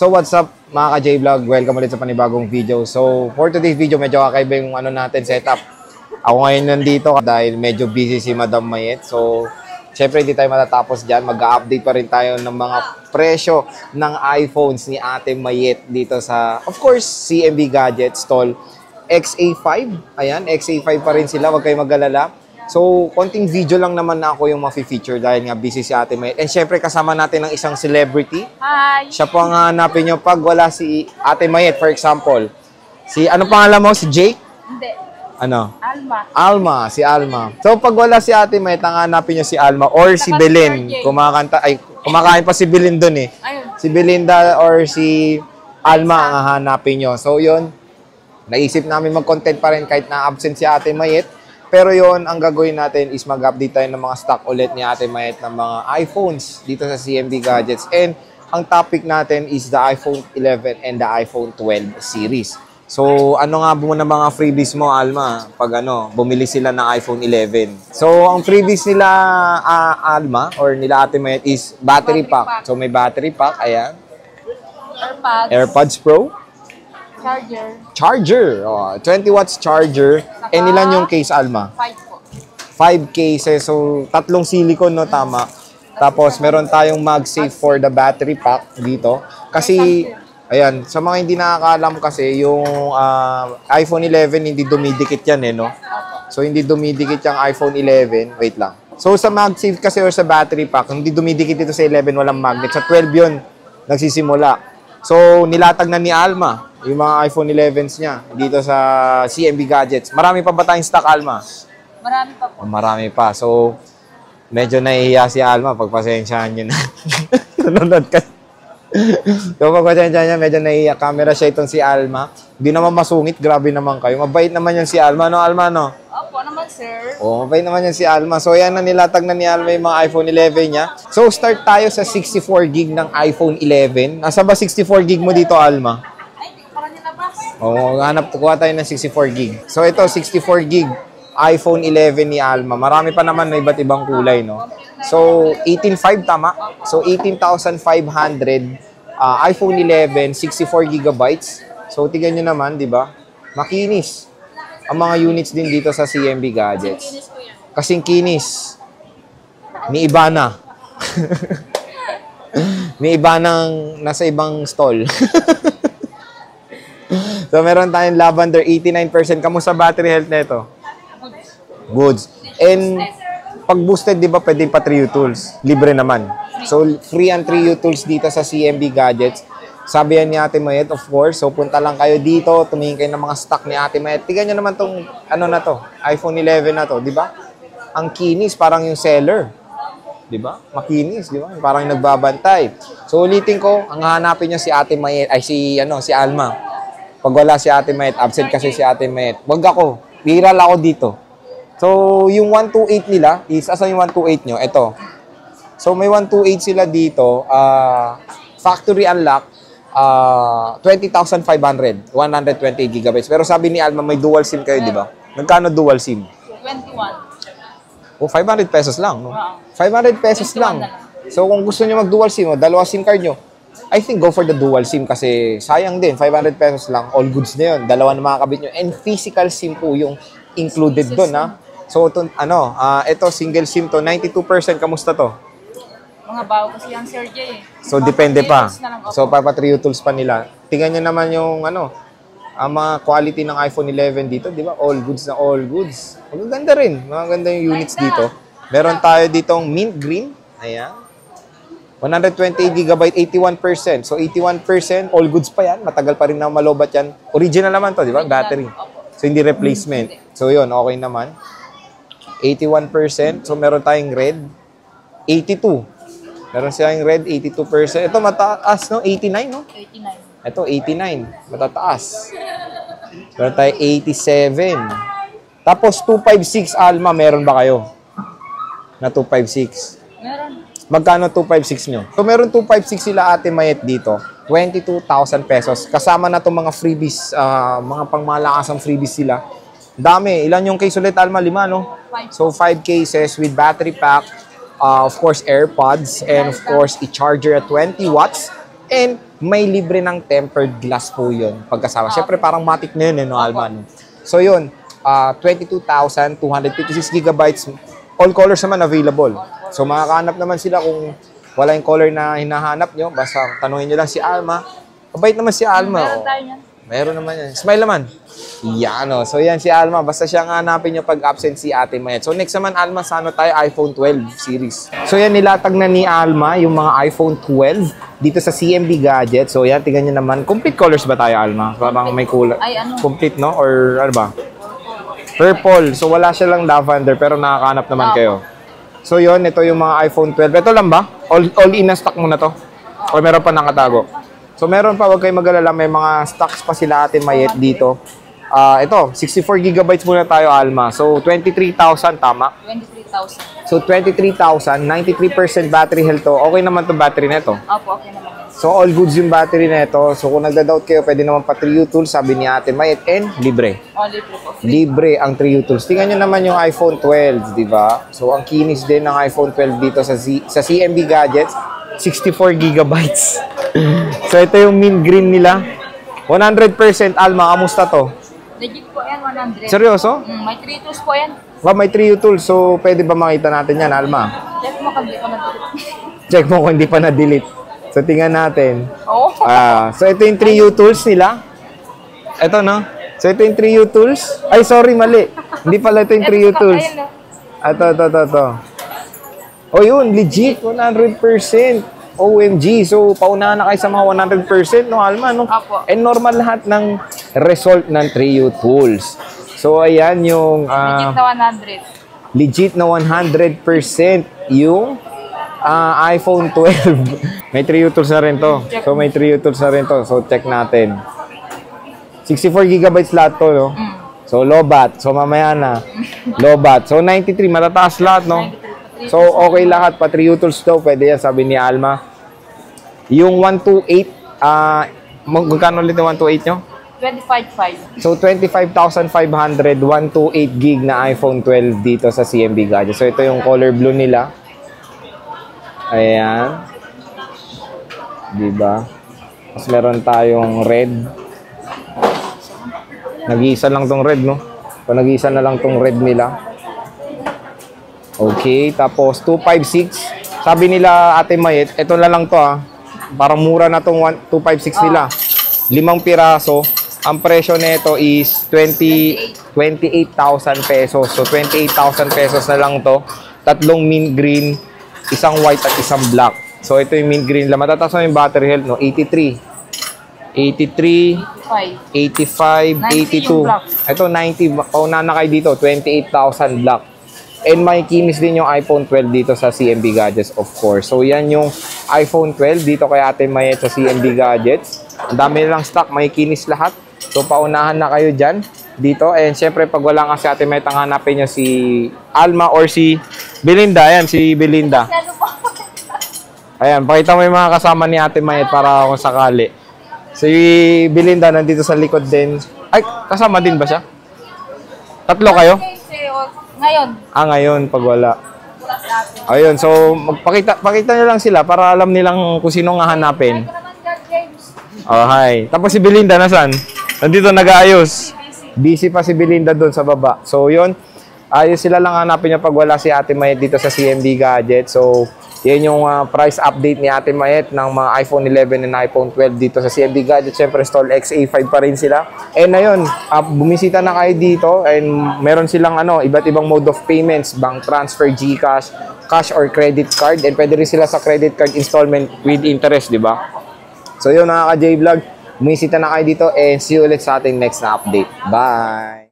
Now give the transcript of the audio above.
So what's up mga ka-J-Vlog? Welcome ulit sa panibagong video. So for today's video, medyo kakaiba yung natin setup. Ako ngayon nandito dahil medyo busy si Madam Mayet. So syempre hindi tayo matatapos dyan. Mag-update pa rin tayo ng mga presyo ng iPhones ni Ate Mayet dito sa, of course, CMB Gadgets Stall. XA5. Ayan, XA5 pa rin sila. Huwag kayong mag-alala. So, konting video lang naman na ako yung ma-feature dahil nga busy si Ate Mayet. And syempre, kasama natin ng isang celebrity. Hi! Siya po ang hanapin nyo pag wala si Ate Mayet, for example. Ano pangalan mo? Si Jake? Hindi. Ano? Alma. Alma, si Alma. So, pag wala si Ate Mayet, ang hanapin nyo si Alma or si Belen. Kumakain pa si Belen dun eh. Ayun. Si Belinda or si Alma ang hanapin nyo. So, yun. Naisip namin mag-content pa rin kahit na absent si Ate Mayet. Pero yon ang gagawin natin is mag-update tayo ng mga stock ulit ni Ate Mayet ng mga iPhones dito sa CMB Gadgets. And ang topic natin is the iPhone 11 and the iPhone 12 series. So, ano nga muna mga freebies mo, Alma, pag bumili sila ng iPhone 11? So, ang freebies nila, Alma, or nila Ate Mayet is battery pack. So, may battery pack, ayan. AirPods Pro. Charger. 20 watts charger. And ilan yung case, Alma? 5 po. 5 cases. So, 3 silicone, no? Tama. Tapos, meron tayong MagSafe for the battery pack dito. Kasi, ayan, sa mga hindi nakakaalam kasi, yung iPhone 11, hindi dumidikit yan, eh, no? So, hindi dumidikit yung iPhone 11. Wait lang. So, sa MagSafe kasi or sa battery pack, hindi dumidikit dito sa 11, walang magnet. Sa 12 yun, nagsisimula. So, nilatag na ni Alma yung mga iPhone 11s niya dito sa CMB Gadgets. Marami pa ba tayong stock, Alma? Marami pa po. Marami pa. So, medyo nahihiya si Alma. Pagpasensyahan nyo na. Nanonood ka. So, pagpasensyahan niya, medyo nahihiya. Camera shy itong si Alma. Hindi naman masungit. Grabe naman kayo. Mabait naman yan si Alma. No, Alma, no? Opo naman, sir. Oo, mabait naman yan si Alma. So, yan na nilatag na ni Alma yung mga iPhone 11 niya. So, start tayo sa 64 gig ng iPhone 11. Nasa ba 64 gig mo dito, Alma? Oo, kuha tayo ng 64 gig. So, ito, 64 gig iPhone 11 ni Alma. Marami pa naman na iba't ibang kulay, no? So, 18,500, tama? So, 18,500 iPhone 11, 64 gigabytes. So, tignan nyo naman, di ba? Makinis ang mga units din dito sa CMB Gadgets. Kasing kinis. Ni Ibana. Ni Ibanang nasa ibang stall. So, meron tayong lavender, 89%. Kamusta battery health na ito? Goods. And, pag boosted, di ba, pwede pa 3U tools. Libre naman. So, free and 3U tools dito sa CMB Gadgets. Sabi yan ni Ate Mayet, of course. So, punta lang kayo dito. Tumingin kayo ng mga stock ni Ate Mayet. Tignan nyo naman tong, na to, iPhone 11 na to, di ba? Ang kinis, parang yung seller. Di ba? Makinis, di ba? Parang yung nagbabantay. So, ulitin ko, ang hanapin nyo si Ate Mayet, ay si Alma. Pag wala si Ate Mayet, absent kasi si Ate Mayet. Wag ako. Viral ako dito. So, yung 128 nila is, asan yung 128 nyo? Ito. So, may 128 sila dito. Factory unlock, 20,500. 120 gigabytes. Pero sabi ni Alma, may dual SIM kayo, di ba? Magkano dual SIM? 21. O, 500 pesos lang, no? 500 pesos lang. So, kung gusto nyo mag-dual SIM, dalawa SIM card nyo, I think go for the dual SIM kasi sayang din, 500 pesos lang, all goods na yun, dalawa na makakabit nyo. And physical SIM po yung included doon, ha? So, ito, single SIM to, 92%, kamusta to? Mga bago kasi yung Sir J. So, depende pa. So, papa 3U tools pa nila. Tingnan nyo naman yung, ang mga quality ng iPhone 11 dito, di ba? All goods na all goods. Magaganda rin, magaganda yung units dito. Meron tayo ditong mint green, ayan. 128 GB, 81%. So, 81%, all goods pa yan. Matagal pa rin na malobat yan. Original naman to, di ba? Battery. So, hindi replacement. So, yun, okay naman. 81%. So, meron tayong red. 82. Meron silang red, 82%. Ito, mataas, no? 89, no? 89. Ito, 89. Matataas. Meron tayong 87. Tapos, 256, Alma, meron ba kayo? Na 256? Meron. Magkano 256 nyo? So, meron 256 sila Ate Mayet dito. 22,000 pesos. Kasama na itong mga freebies, mga pangmalakasang freebies sila. Dami. Ilan yung case ulit, Alma? 5, no? 5. So, 5 cases with battery pack. Of course, AirPods. And of course, a charger at 20 watts. And may libre ng tempered glass po yun pagkasama. Siyempre, parang matic na yun, no, Alma? No? So, yun, 22,256 gigabytes. All colors naman available. So, makakahanap naman sila kung wala yung color na hinahanap nyo. Basta tanungin nyo lang si Alma. Mabait naman si Alma. Meron tayo niyan. Meron naman yan. Smile naman. Yan, o. So, yan si Alma. Basta siya nga hanapin nyo pag-absent si Ate Mayet. So, next naman, Alma, sa ano tayo? iPhone 12 series. So, yan, nilatag na ni Alma yung mga iPhone 12 dito sa CMB Gadget. So, yan, tingnan nyo naman. Complete colors ba tayo, Alma? Parang may kulay. Ay, ano? Complete, no? Or ano ba? Purple. So, wala siya lang lavender, pero nakakahanap naman kayo. So, yun, ito yung mga iPhone 12. Ito lang ba? All in na stock mo na to? O meron pa nakatago? So, meron pa, huwag kayong mag-alala, may mga stocks pa sila Ate Mayet dito. Ito, 64 gigabytes muna tayo, Alma. So, 23,000, tama? 23,000. So, 23,000, 93% battery health to. Okay naman to battery na ito. Opo, okay naman. So, all goods yung battery na ito. So, kung nagda-doubt kayo, pwede naman pa 3U tools, sabi ni Ate Mayet, and libre. Oh, libre po. Libre ang 3U tools. Tingnan nyo naman yung iPhone 12, di ba? So, ang kinis din ng iPhone 12 dito sa CMB Gadgets, 64 gigabytes. So, ito yung mint green nila. 100% Alma, kamusta to? Legit po yan, 100. Seryoso? May 3 tools po yan. May 3U tools. So, pwede ba makita natin yan, Alma? Check mo kung di ko na-delete. Check mo kung hindi pa na-delete. So, tingnan natin. Oo. So, ito yung 3U tools nila. Ito, no? So, ito yung 3U tools. Ay, sorry, mali. Hindi pala ito yung 3U tools. Ito. Oh, yun. Legit. 100%. OMG. So, paunahan na kayo sa mga 100%, no, Alma, no? Apo. And normal lahat ng result ng 3U tools. So, ayan yung... Legit na 100. legit na 100% yung iPhone 12. May 3U tools na rin to. So, may 3U tools na rin to. So, check natin. 64 gigabytes lahat to, no? So, lobat. So, mamaya na. Lobat. So, 93. Matataas lahat, no? So, okay lahat. Pa 3U tools daw. Pwede yan, sabi ni Alma. Yung 128, magkano ulit yung 128 nyo? 25,500. So, 25,500, 128 gig na iPhone 12 dito sa CMB Gadget. So, ito yung color blue nila. Ayan. Diba? Tapos meron tayong red. Nag-iisa lang tong red, no? So, nag-iisa na lang tong red nila. Okay. Tapos, 256. Sabi nila, Ate Mayet, ito na lang to, Parang mura na tong 256 nila. 5 piraso. Ang presyo nito is 28,000 pesos. So, 28,000 pesos na lang to. Tatlong mint green, isang white at isang black. So, ito yung mint green. Matataas na yung battery health, no? 83, 85, 82. Ito, 90. Pauna na kayo dito. 28,000 black. And may kinis din yung iPhone 12 dito sa CMB Gadgets, of course. So, yan yung iPhone 12 dito kay Ate Mayet sa CMB Gadgets. Ang dami nilang stock. May kinis lahat. So, paunahan na kayo dyan dito. And syempre, pag wala nga si Ate Mayet, ang hanapin nyo si Alma or si Belinda. Ayan, si Belinda. Ayan, pakita mo yung mga kasama ni Ate Mayet para kung sakali. Si Belinda nandito sa likod din. Ay, kasama din ba siya? Tatlo kayo? Ngayon. Ngayon, pag wala. Ayun, so pakita nyo lang sila para alam nilang kung sino nga hanapin. Oh, hi. Tapos si Belinda, nasan? Nandito nag-aayos. Busy pa si Belinda doon sa baba. So, yun. Ayos sila lang hanapin niya pag wala si Ate Mayet dito sa CMB Gadget. So, yan yung price update ni Ate Mayet ng mga iPhone 11 and iPhone 12 dito sa CMB Gadget. Siyempre, stall XA5 pa rin sila. And ayun, bumisita na kayo dito and meron silang iba't ibang mode of payments, bank transfer, GCash, cash or credit card. And pwede rin sila sa credit card installment with interest, di ba? So yun, nakaka-J-Vlog. Bumisita na kayo dito and see you ulit sa ating next na update. Bye!